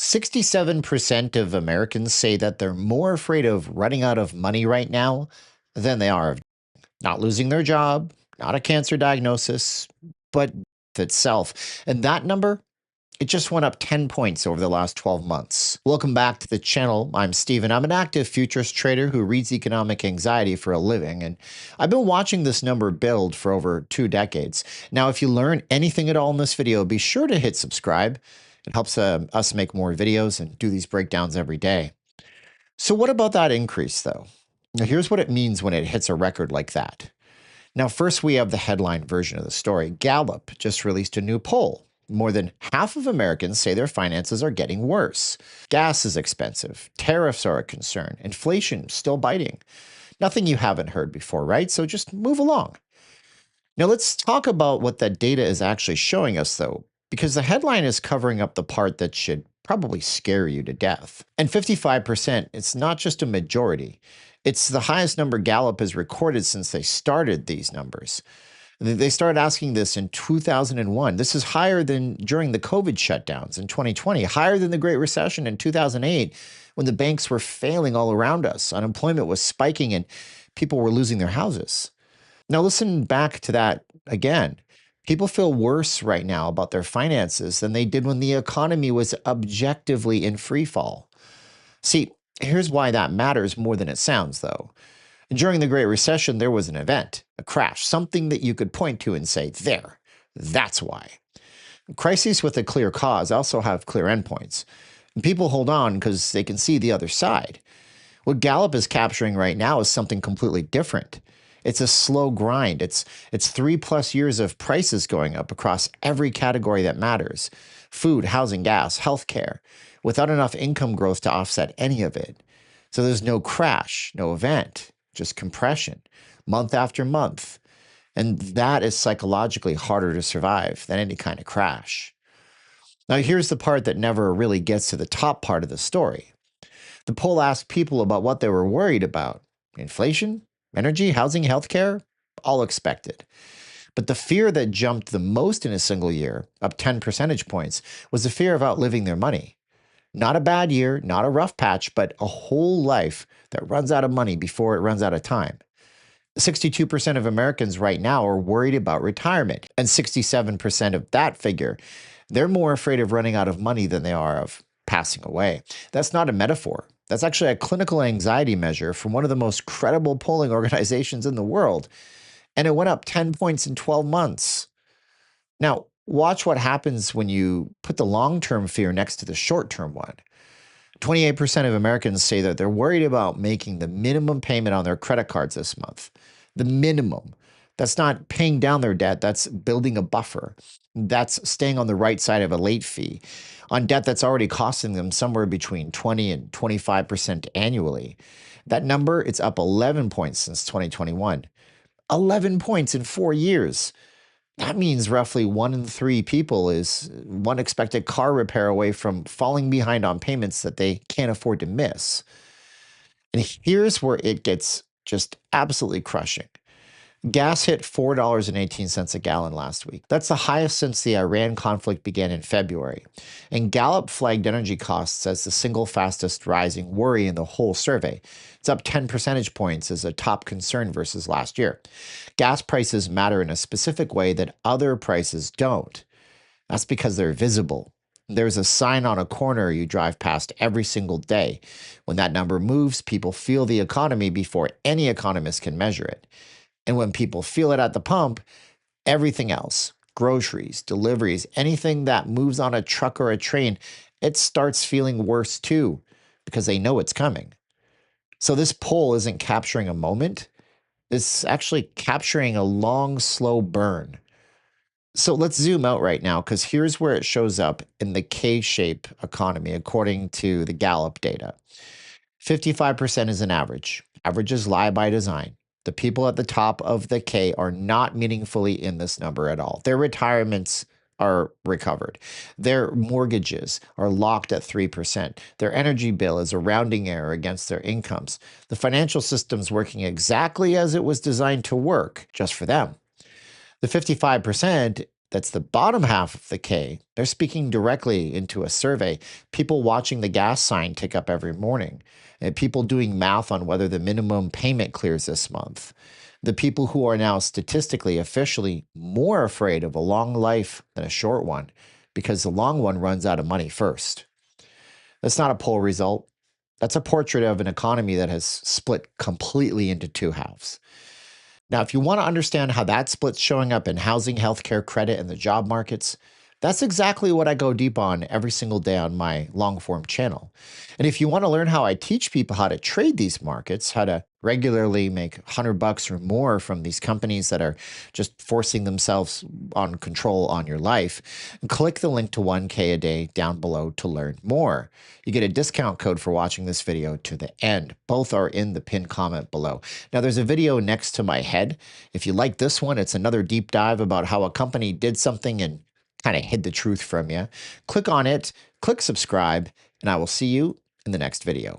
67% of Americans say that they're more afraid of running out of money right now than they are of not losing their job, not a cancer diagnosis, but itself. And that number, it just went up 10 points over the last 12 months. Welcome back to the channel. I'm Steven. I'm an active futures trader who reads economic anxiety for a living, and I've been watching this number build for over 2 decades. Now, if you learn anything at all in this video, be sure to hit subscribe. It helps us make more videos and do these breakdowns every day. So what about that increase, though? Now, here's what it means when it hits a record like that. Now, first, we have the headline version of the story. Gallup just released a new poll. More than half of Americans say their finances are getting worse. Gas is expensive. Tariffs are a concern. Inflation still biting. Nothing you haven't heard before, right? So just move along. Now, let's talk about what that data is actually showing us, though, because the headline is covering up the part that should probably scare you to death. And 55%, it's not just a majority. It's the highest number Gallup has recorded since they started these numbers. They started asking this in 2001. This is higher than during the COVID shutdowns in 2020, higher than the Great Recession in 2008, when the banks were failing all around us. Unemployment was spiking and people were losing their houses. Now, listen back to that again. People feel worse right now about their finances than they did when the economy was objectively in free fall. See, here's why that matters more than it sounds, though. During the Great Recession, there was an event, a crash, something that you could point to and say, there, that's why. Crises with a clear cause also have clear endpoints. And people hold on because they can see the other side. What Gallup is capturing right now is something completely different. It's a slow grind. It's 3+ years of prices going up across every category that matters. Food, housing, gas, healthcare, without enough income growth to offset any of it. So there's no crash, no event, just compression, month after month. And that is psychologically harder to survive than any kind of crash. Now, here's the part that never really gets to the top part of the story. The poll asked people about what they were worried about. Inflation, energy, housing, healthcare, all expected. But the fear that jumped the most in a single year, up 10 percentage points, was the fear of outliving their money. Not a bad year, not a rough patch, but a whole life that runs out of money before it runs out of time. 62% of Americans right now are worried about retirement, and 67% of that figure, they're more afraid of running out of money than they are of passing away. That's not a metaphor. That's actually a clinical anxiety measure from one of the most credible polling organizations in the world, and it went up 10 points in 12 months. Now, watch what happens when you put the long-term fear next to the short-term one. 28% of Americans say that they're worried about making the minimum payment on their credit cards this month. The minimum. That's not paying down their debt. That's building a buffer. That's staying on the right side of a late fee on debt that's already costing them somewhere between 20 and 25% annually. That number, it's up 11 points since 2021. 11 points in 4 years. That means roughly 1 in 3 people is one expected car repair away from falling behind on payments that they can't afford to miss. And here's where it gets just absolutely crushing. Gas hit $4.18 a gallon last week. That's the highest since the Iran conflict began in February. And Gallup flagged energy costs as the single fastest rising worry in the whole survey. It's up 10 percentage points as a top concern versus last year. Gas prices matter in a specific way that other prices don't. That's because they're visible. There's a sign on a corner you drive past every single day. When that number moves, people feel the economy before any economist can measure it. And when people feel it at the pump, everything else, groceries, deliveries, anything that moves on a truck or a train, it starts feeling worse too, because they know it's coming. So this poll isn't capturing a moment. It's actually capturing a long, slow burn. So let's zoom out right now, because here's where it shows up in the K-shape economy, according to the Gallup data. 55% is an average. Averages lie by design. The people at the top of the K are not meaningfully in this number at all. Their retirements are recovered. Their mortgages are locked at 3%. Their energy bill is a rounding error against their incomes. The financial system's working exactly as it was designed to work, just for them. The 55%, That's the bottom half of the K. They're speaking directly into a survey. People watching the gas sign tick up every morning, and people doing math on whether the minimum payment clears this month. The people who are now statistically, officially more afraid of a long life than a short one because the long one runs out of money first. That's not a poll result. That's a portrait of an economy that has split completely into two halves. Now, if you want to understand how that split's showing up in housing, healthcare, credit, and the job markets, that's exactly what I go deep on every single day on my long form channel. And if you want to learn how I teach people how to trade these markets, how to regularly make $100 or more from these companies that are just forcing themselves on control on your life, click the link to 1K a day down below to learn more. You get a discount code for watching this video to the end. Both are in the pinned comment below. Now, there's a video next to my head. If you like this one, it's another deep dive about how a company did something and kind of hid the truth from you. Click on it, click subscribe, and I will see you in the next video.